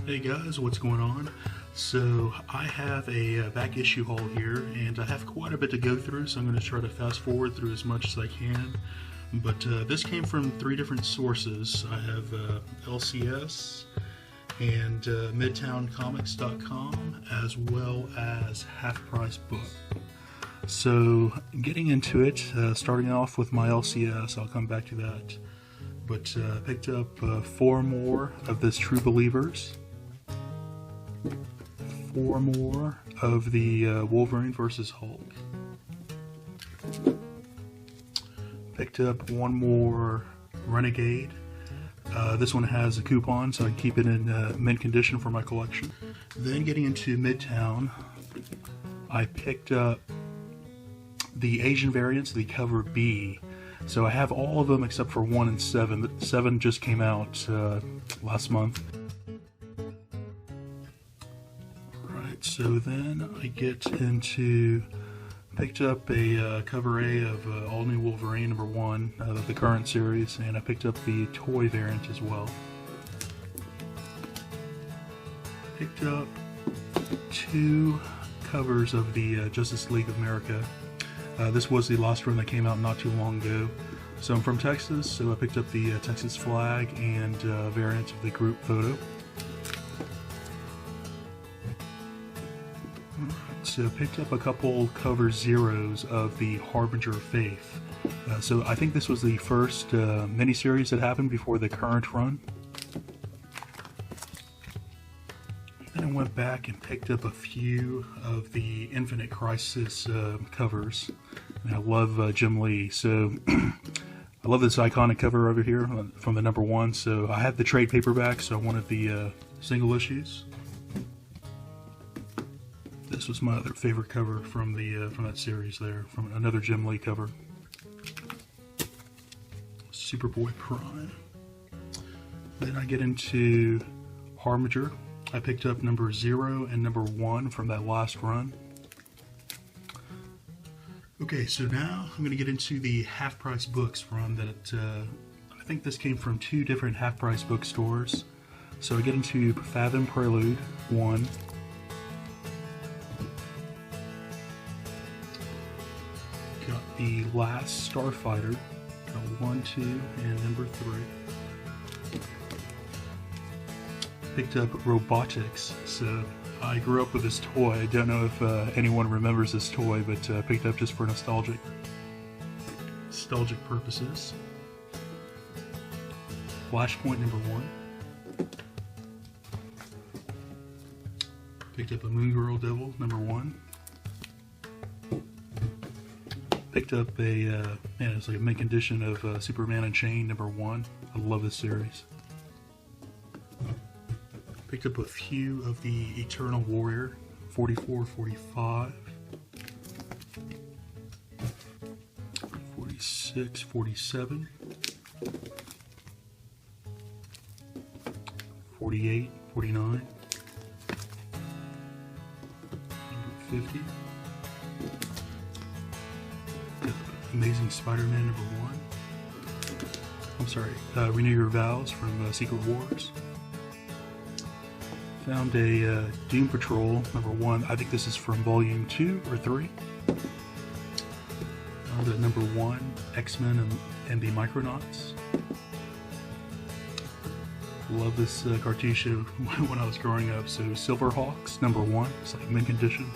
Hey guys, what's going on? So I have a back issue haul here, and I have quite a bit to go through, so I'm going to try to fast forward through as much as I can. But this came from three different sources. I have LCS and MidtownComics.com, as well as Half Price Book. So getting into it, starting off with my LCS, I'll come back to that. But picked up 4 more of this True Believers. 4 more of the Wolverine vs. Hulk. Picked up 1 more Renegade. This one has a coupon, so I can keep it in mint condition for my collection. Then getting into Midtown, I picked up the Asian variants, the cover B. So I have all of them except for 1 and 7. 7 just came out last month. So then I get into, picked up a cover A of All New Wolverine #1 of the current series, and I picked up the toy variant as well. Picked up 2 covers of the Justice League of America. This was the last run that came out not too long ago. So I'm from Texas, so I picked up the Texas flag and variant of the group photo. So I picked up a couple cover zeros of the Harbinger of Faith. So I think this was the first miniseries that happened before the current run. Then I went back and picked up a few of the Infinite Crisis covers. And I love Jim Lee, so I love this iconic cover over here from the #1. So I had the trade paperback, so I wanted the single issues. This was my other favorite cover from that series there, from another Jim Lee cover. Superboy Prime. Then I get into Harbinger. I picked up #0 and #1 from that last run. Okay, so now I'm going to get into the Half Price Books run that I think this came from 2 different Half Price bookstores. So I get into Fathom Prelude 1. Got the Last Starfighter, got 1, 2, and #3. Picked up Robotics, so I grew up with this toy. I don't know if anyone remembers this toy, but picked up just for nostalgic purposes. Flashpoint #1. Picked up a Moon Girl Devil #1. Picked up a, it's like a mint condition of Superman Unchained #1. I love this series. Picked up a few of the Eternal Warrior, 44, 45, 46, 47, 48, 49, 50. Amazing Spider-Man #1. I'm sorry, Renew Your Vows from Secret Wars. Found a Doom Patrol #1. I think this is from volume 2 or 3. Found a #1 X-Men and the Micronauts. Love this cartoon show when I was growing up. So Silverhawks #1. It's like mint condition.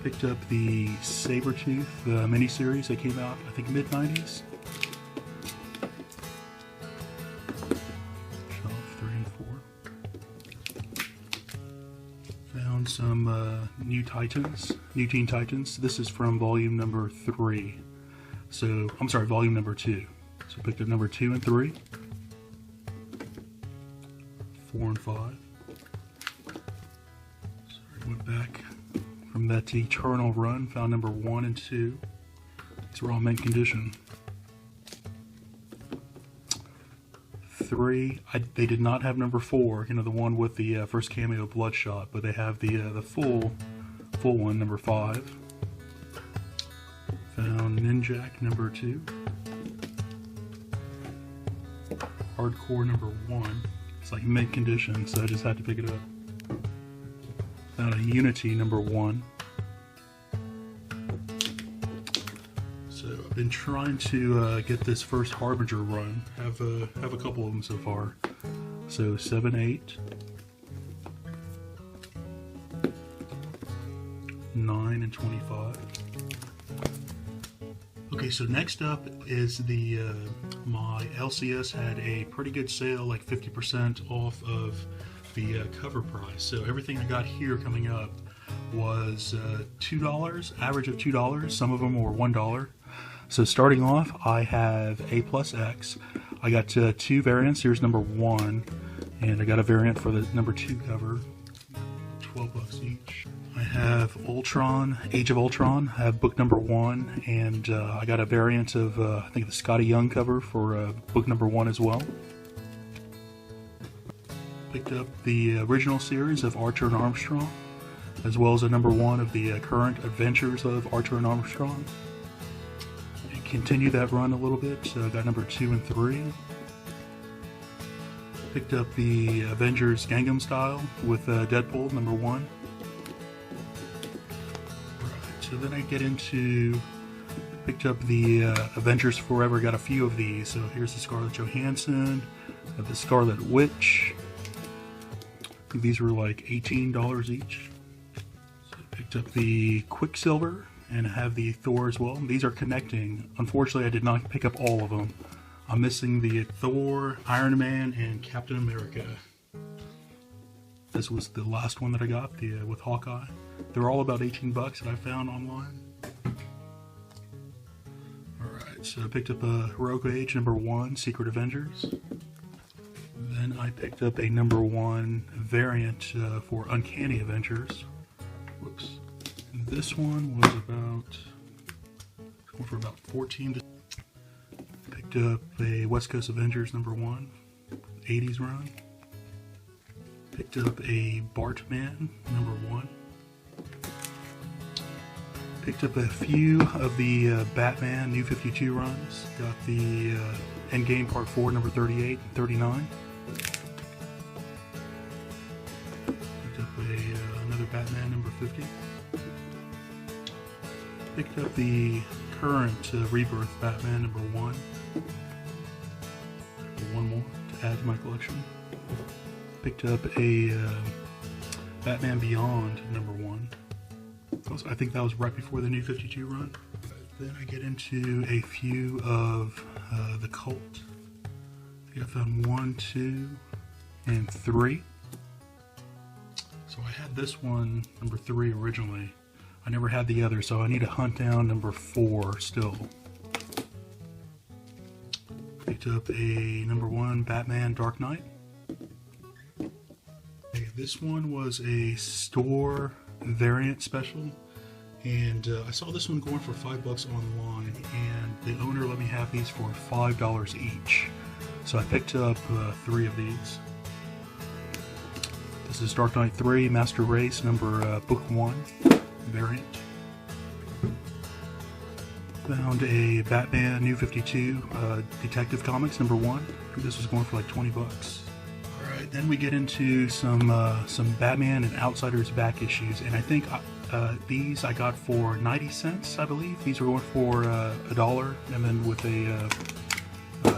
Picked up the Sabretooth miniseries that came out, I think, mid-90s. Shelf 3 and 4. Found some New Teen Titans. This is from volume #3. So, I'm sorry, volume #2. So picked up #2 and 3. 4 and 5. Sorry, went back from that Eternal run, found #1 and 2. These were all mint condition. 3, they did not have #4, the one with the first cameo of Bloodshot, but they have the full one, #5. Found Ninjak #2. Hardcore #1. It's like mint condition, so I just had to pick it up. Found a Unity #1. So I've been trying to get this first Harbinger run. Have a couple of them so far. So 7, 8, 9, and 25. Okay, so next up is the my LCS had a pretty good sale, like 50% off of the cover price. So everything I got here coming up was $2, average of $2. Some of them were $1. So starting off, I have A plus X. I got 2 variants. Here's #1, and I got a variant for the #2 cover. $12 each. I have Ultron, Age of Ultron. I have book #1, and I got a variant of I think the Scotty Young cover for book #1 as well. Picked up the original series of Archer and Armstrong, as well as a #1 of the current adventures of Archer and Armstrong. And continue that run a little bit. So I got #2 and 3. Picked up the Avengers Gangnam Style with Deadpool #1. So then I get into, picked up the Avengers Forever, got a few of these. So here's the Scarlett Johansson, the Scarlet Witch. I think these were like $18 each. So I picked up the Quicksilver and I have the Thor as well. These are connecting. Unfortunately, I did not pick up all of them. I'm missing the Thor, Iron Man, and Captain America. This was the last one that I got, the with Hawkeye. They're all about $18 that I found online. Alright, so I picked up a Heroic Age #1, Secret Avengers. Then I picked up a #1 variant for Uncanny Avengers. Whoops. And this one was for about 14. Picked up a West Coast Avengers #1, 80s run. Picked up a Bartman #1. Picked up a few of the Batman New 52 runs. Got the Endgame Part 4 #38 and 39. Picked up another Batman #50. Picked up the current Rebirth Batman #1. One more to add to my collection. Picked up a Batman Beyond #1. I think that was right before the New 52 run. Then I get into a few of the Cult. I think I found 1, 2, and 3. So I had this one, #3, originally. I never had the other, so I need to hunt down #4 still. Picked up a #1 Batman Dark Knight. Okay, this one was a store variant special, and I saw this one going for $5 online, and the owner let me have these for $5 each. So I picked up 3 of these. This is Dark Knight 3 Master Race book 1 variant. Found a Batman New 52 Detective Comics #1. This was going for like $20. Alright, then we get into some Batman and Outsiders back issues, and I think these I got for 90 cents, I believe. These were going for $1, and then with a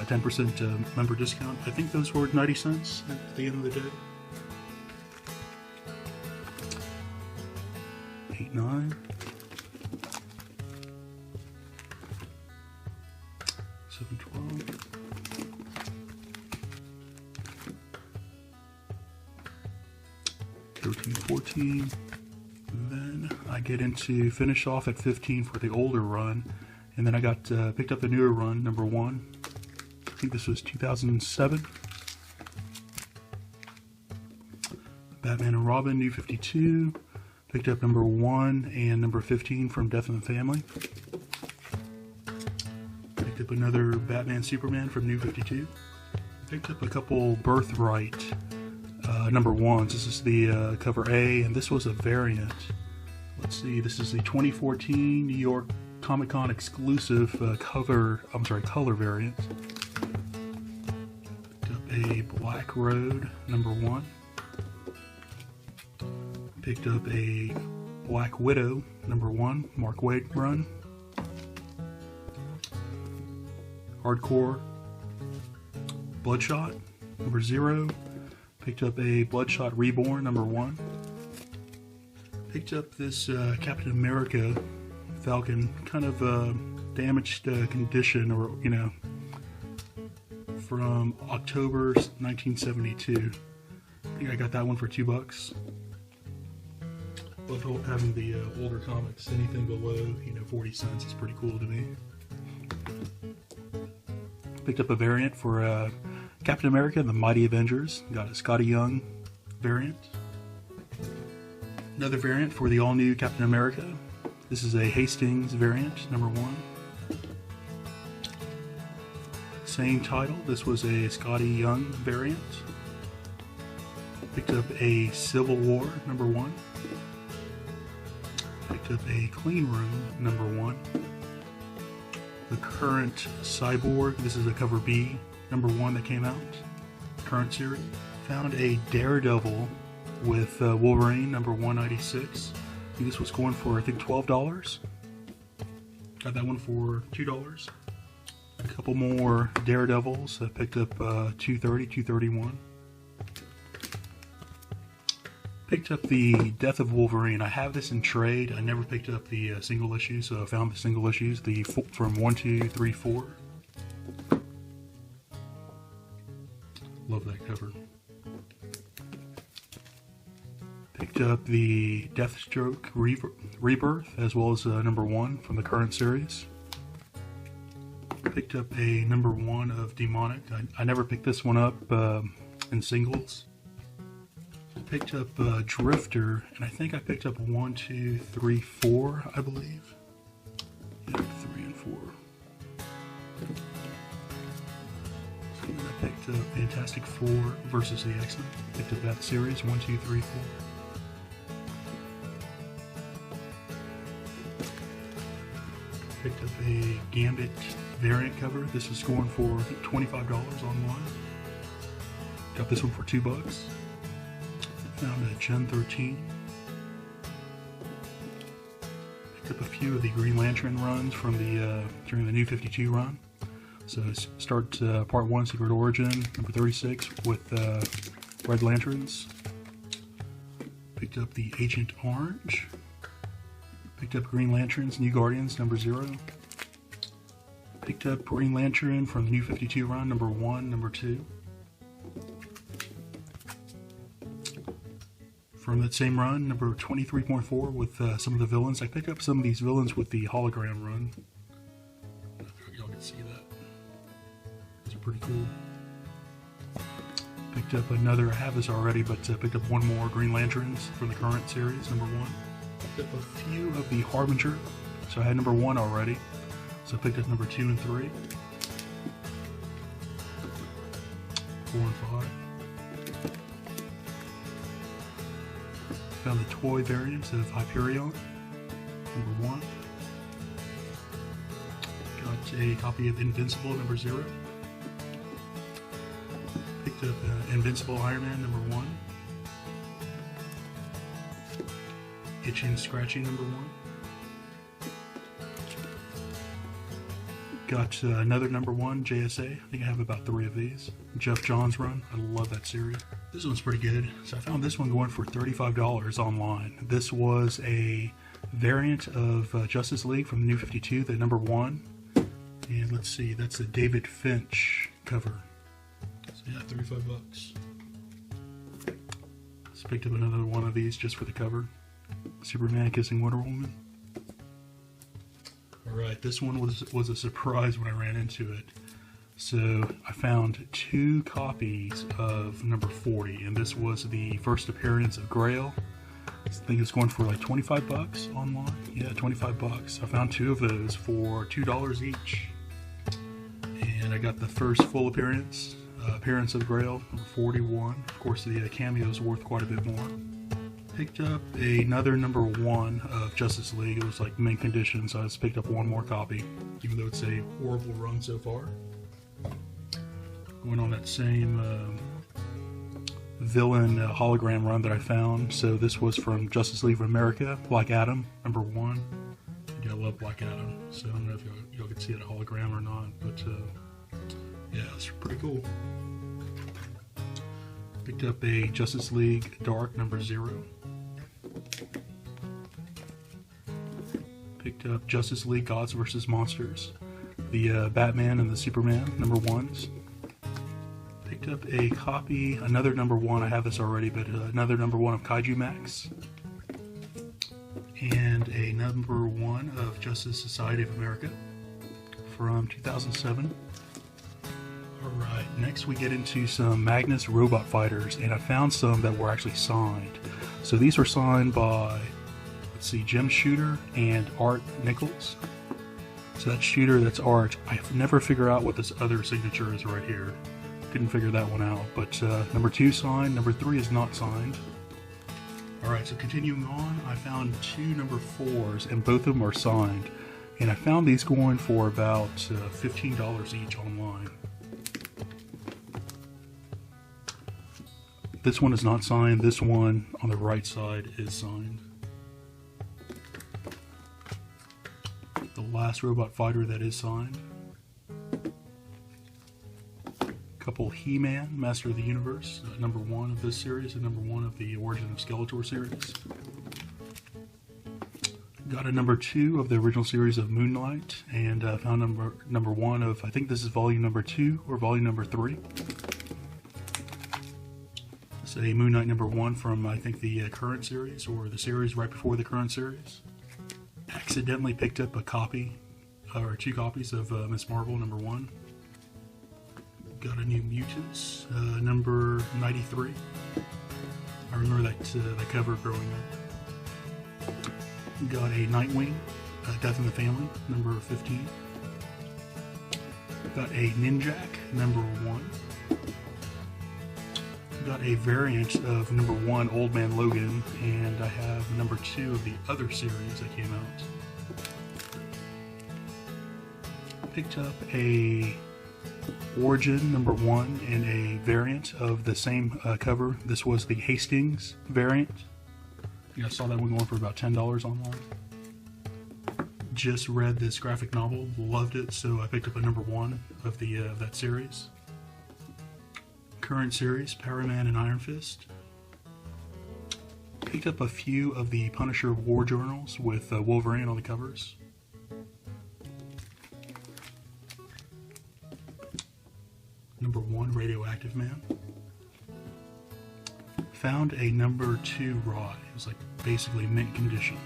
10% member discount. I think those were 90 cents at the end of the day. 8, 9. 7, 12. 13, 14. And then I get into finish off at 15 for the older run, and then I got picked up the newer run, #1. I think this was 2007. Batman and Robin New 52. Picked up #1 and #15 from Death in the Family. Picked up another Batman Superman from New 52. Picked up a couple Birthright #1s. This is the cover A, and this was a variant. Let's see, this is the 2014 New York Comic Con exclusive color variant. Picked up a a Black Road #1. Picked up a Black Widow #1, Mark Waid run. Hardcore Bloodshot #0. Picked up a Bloodshot Reborn #1. Picked up this Captain America Falcon, kind of damaged condition, or from October 1972. I think I got that one for $2. Love having the older comics. Anything below 40 cents is pretty cool to me. Picked up a variant for Captain America and the Mighty Avengers. Got a Scotty Young variant. Another variant for the all-new Captain America. This is a Hastings variant #1. Same title. This was a Scotty Young variant. Picked up a Civil War #1. Picked up a Clean Room #1. The current Cyborg. This is a cover B #1 that came out. Current series. Found a Daredevil with Wolverine #196. I think this was going for $12. Got that one for $2. A couple more Daredevils. I picked up $2.30, $2.31. Picked up the Death of Wolverine. I have this in trade. I never picked up the single issue, so I found the single issues. From 1, 2, 3, 4. Love that cover. Picked up the Deathstroke Rebirth, as well as #1 from the current series. Picked up a #1 of Demonic. I never picked this one up in singles. Picked up Drifter, and I think I picked up 1, 2, 3, 4, I believe. Yeah, 3 and 4. So then I picked up Fantastic Four versus the X-Men. Picked up that series, 1, 2, 3, 4. Picked up a Gambit variant cover. This is going for $25 online. Got this one for $2. Found a Gen 13. Picked up a few of the Green Lantern runs from during the New 52 run. So start Part 1, Secret Origin, number 36 with Red Lanterns. Picked up the Agent Orange. Picked up Green Lanterns, New Guardians, #0. Picked up Green Lantern from the New 52 run, #1, #2. From that same run, number 23.4 with some of the villains. I picked up some of these villains with the hologram run. I don't know if y'all can see that. These are pretty cool. Picked up another, I have this already, but picked up one more Green Lanterns from the current series, #1. Picked up a few of the Harbinger. So I had #1 already. So I picked up number 2 and 3. 4 and 5. Found the toy variants of Hyperion, #1. Got a copy of Invincible, #0. Picked up Invincible Iron Man, #1. Itching Scratching, #1. Got another #1 JSA. I think I have about 3 of these. Jeff Johns run. I love that series. This one's pretty good. So I found this one going for $35 online. This was a variant of Justice League from the New 52, the #1. And let's see, that's a David Finch cover. So yeah, $35. Just picked up another one of these just for the cover. Superman kissing Wonder Woman. Alright, this one was a surprise when I ran into it. So I found 2 copies of number 40, and this was the first appearance of Grail. I think it's going for like $25 online. Yeah, $25. I found 2 of those for $2 each. And I got the first full appearance of Grail, number 41. Of course, the cameo is worth quite a bit more. Picked up another #1 of Justice League. It was like mint condition, so I just picked up one more copy, even though it's a horrible run so far. going on that same villain hologram run that I found. So this was from Justice League of America, Black Adam, #1. I love Black Adam, so I don't know if y'all can see that hologram or not, but yeah, it's pretty cool. Picked up a Justice League Dark #0. Picked up Justice League Gods vs. Monsters, the Batman and the Superman #1s. Picked up a copy, another #1, I have this already, but another #1 of Kaiju Max. And a #1 of Justice Society of America from 2007. Alright, next we get into some Magnus Robot Fighters, and I found some that were actually signed. So these were signed by, let's see, Jim Shooter and Art Nichols. So that's Shooter, that's Art. I never figure out what this other signature is right here. Couldn't figure that one out, but #2 signed, #3 is not signed. Alright, so continuing on, I found two #4s, and both of them are signed. And I found these going for about $15 each online. This one is not signed, this one on the right side is signed. The last robot fighter that is signed. Couple He-Man, Master of the Universe, #1 of this series and #1 of the Origin of Skeletor series. Got a #2 of the original series of Moonlight, and found #1 of, I think this is volume #2 or volume #3. It's a Moon Knight #1 from, I think, the current series, or the series right before the current series. Accidentally picked up a copy, or 2 copies of Miss Marvel #1. Got a New Mutants, #93. I remember that cover growing up. Got a Nightwing, Death in the Family, #15. Got a Ninjak, #1. Got a variant of #1 Old Man Logan, and I have #2 of the other series that came out. Picked up a Origin #1 and a variant of the same cover. This was the Hastings variant. I saw that one going for about $10 online. Just read this graphic novel, loved it, so I picked up a #1 of the that series. Current series, Power Man and Iron Fist. Picked up a few of the Punisher War Journals with Wolverine on the covers. #1 Radioactive Man. Found a #2 Rod. It was like basically mint condition.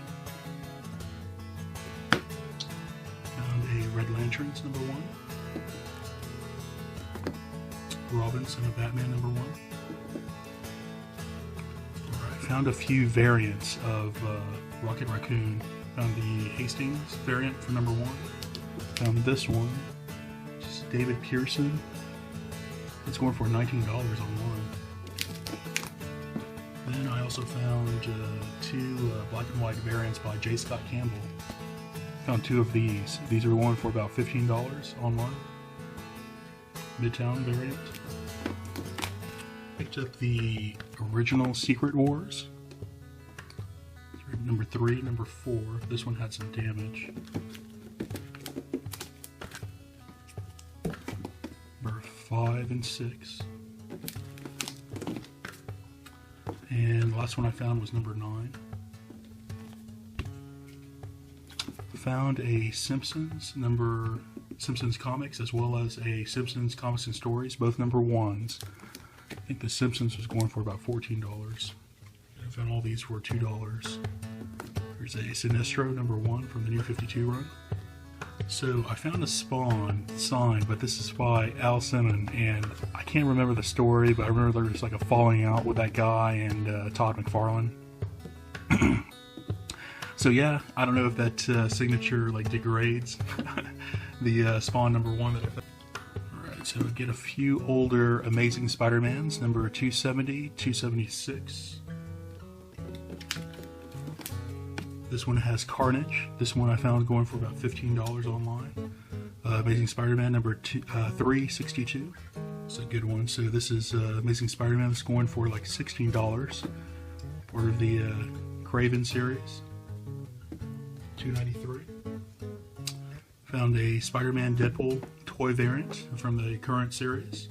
Found a Red Lanterns #1. Robin, Son of Batman #1. Alright, found a few variants of Rocket Raccoon. Found the Hastings variant for #1. Found this one. Just David Pearson. It's going for $19 online. Then I also found 2 black and white variants by J. Scott Campbell. Found 2 of these. These are going for about $15 online. Midtown variant. Picked up the original Secret Wars. #3, #4. This one had some damage. #5 and 6. And the last one I found was #9. Found a Simpsons Simpsons comics, as well as a Simpsons Comics and Stories, both #1s. I think the Simpsons was going for about $14. I found all these for $2. There's a Sinestro #1 from the New 52 run. So I found a Spawn signed, but this is by Al Simmons, and I can't remember the story, but I remember there was like a falling out with that guy and Todd McFarlane. So yeah, I don't know if that signature like degrades the Spawn #1 that I found. Alright, so get a few older Amazing Spider-Mans, #270, 276. This one has Carnage. This one I found going for about $15 online. Amazing Spider-Man #362. It's a good one. So this is Amazing Spider-Man. It's going for like $16. Part of the Craven series. $2.93. Found a Spider-Man Deadpool toy variant from the current series.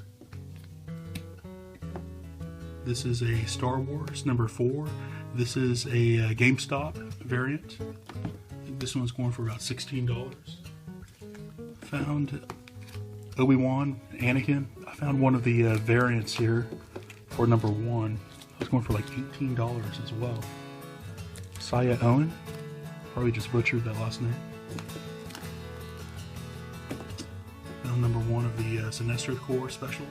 This is a Star Wars number 4. This is a GameStop variant. I think this one's going for about $16. Found Obi-Wan, Anakin. I found one of the variants here for number 1. I was going for like $18 as well. Saya Owen. Probably just butchered that last name. Found number 1 of the Sinestro Corps special,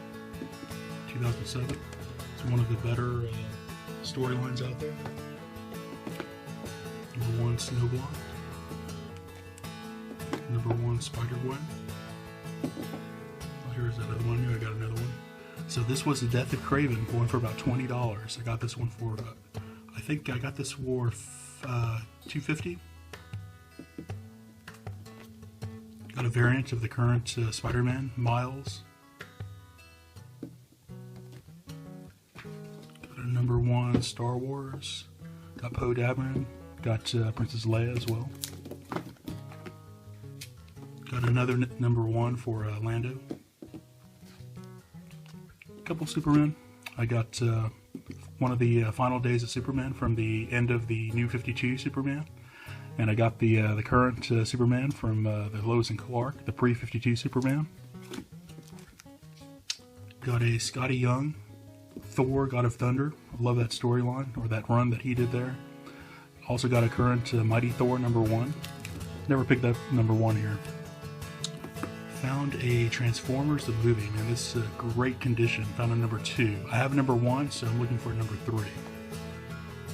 2007. It's one of the better storylines out there. Number 1 Snowblind. Number 1 Spider-Gwen. Oh, here's that other one. I knew I got another one. So this was The Death of Craven, going for about $20. I got this one for, I think I got this for $2.50. Got a variant of the current Spider-Man, Miles. Got a number 1 Star Wars. Got Poe Dameron. Got Princess Leia as well. Got another number 1 for Lando. A couple Supermen. I got one of the final days of Superman from the end of the New 52 Superman. And I got the current Superman from the Lois and Clark, the pre-52 Superman. Got a Scotty Young, Thor, God of Thunder. I love that storyline, or that run that he did there. Also got a current Mighty Thor number 1. Never picked up number 1 here. Found a Transformers the movie. Man, this is great condition. Found a number 2. I have number 1, so I'm looking for number 3.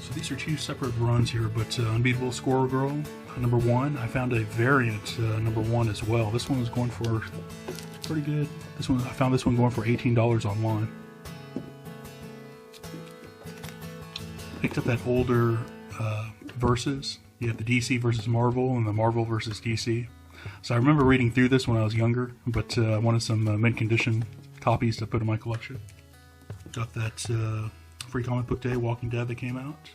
So these are 2 separate runs here, but Unbeatable Squirrel Girl, number 1. I found a variant, number 1 as well. This one was going for pretty good. This one, I found this one going for $18 online. Picked up that older Versus. You have the DC versus Marvel and the Marvel versus DC. So I remember reading through this when I was younger, but I wanted some mint condition copies to put in my collection. Got that Free Comic Book Day Walking Dead that came out.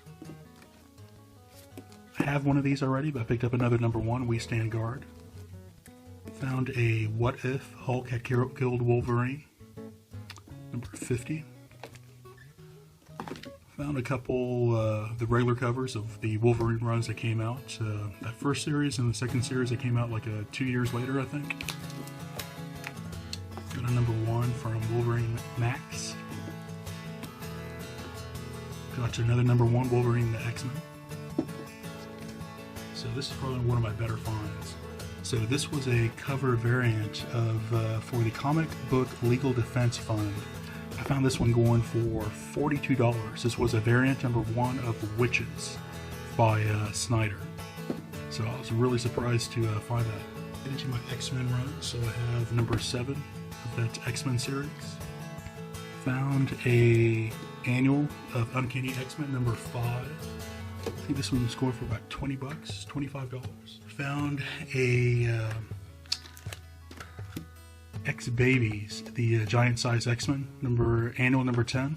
I have one of these already, but I picked up another number 1, We Stand Guard. Found a What If Hulk Had Killed Wolverine, number 50. Found a couple the regular covers of the Wolverine runs that came out. That first series and the second series that came out like 2 years later, I think. Got a number 1 from Wolverine Max. Got another number 1 Wolverine the X-Men. So this is probably one of my better finds. So this was a cover variant of for the Comic Book Legal Defense Fund. I found this one going for $42. This was a variant number 1 of Witches by Snyder. So I was really surprised to find that. Get into my X-Men run. So I have number 7 of that X-Men series. Found a annual of Uncanny X-Men number 5. I think this one was going for about $20, $25. Found a X-Babies, the giant size X-Men, annual number 10.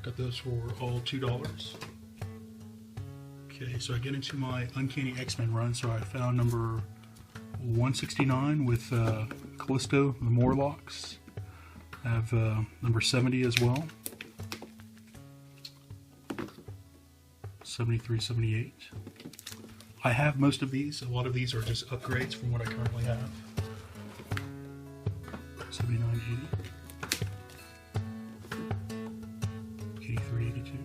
Got those for all $2. Okay, so I get into my Uncanny X-Men run. So I found number 169 with Callisto, the Morlocks. I have number 70 as well. 73, 78. I have most of these. A lot of these are just upgrades from what I currently have. 79, 80. 83, 82.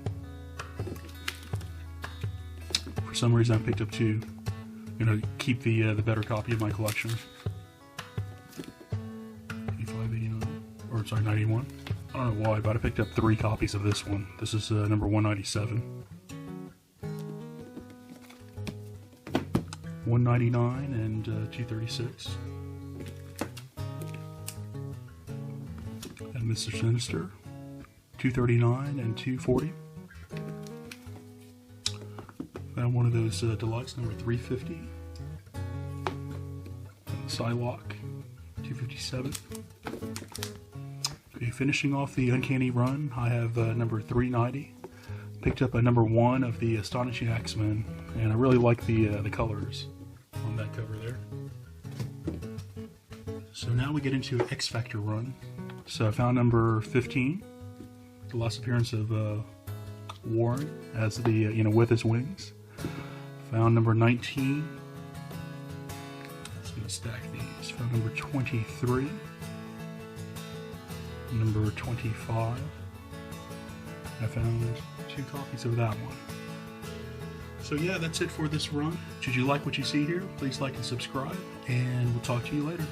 For some reason I picked up 2. I'm going to keep the better copy of my collection. 85, 89. Or sorry, 91. I don't know why, but I picked up 3 copies of this one. This is number 197. 199 and 236. And Mr. Sinister, 239 and 240. Found one of those deluxe, number 350. And Psylocke, 257. Okay, finishing off the Uncanny run, I have number 390. Picked up a number 1 of the Astonishing X-Men, and I really like the colors on that cover there. So now we get into X Factor run. So I found number 15, the last appearance of Warren as the with his wings. Found number 19. Let's gonna stack these. Found number 23. Number 25. I found 2 copies of that one. So yeah, that's it for this run. Should you like what you see here, please like and subscribe, and we'll talk to you later.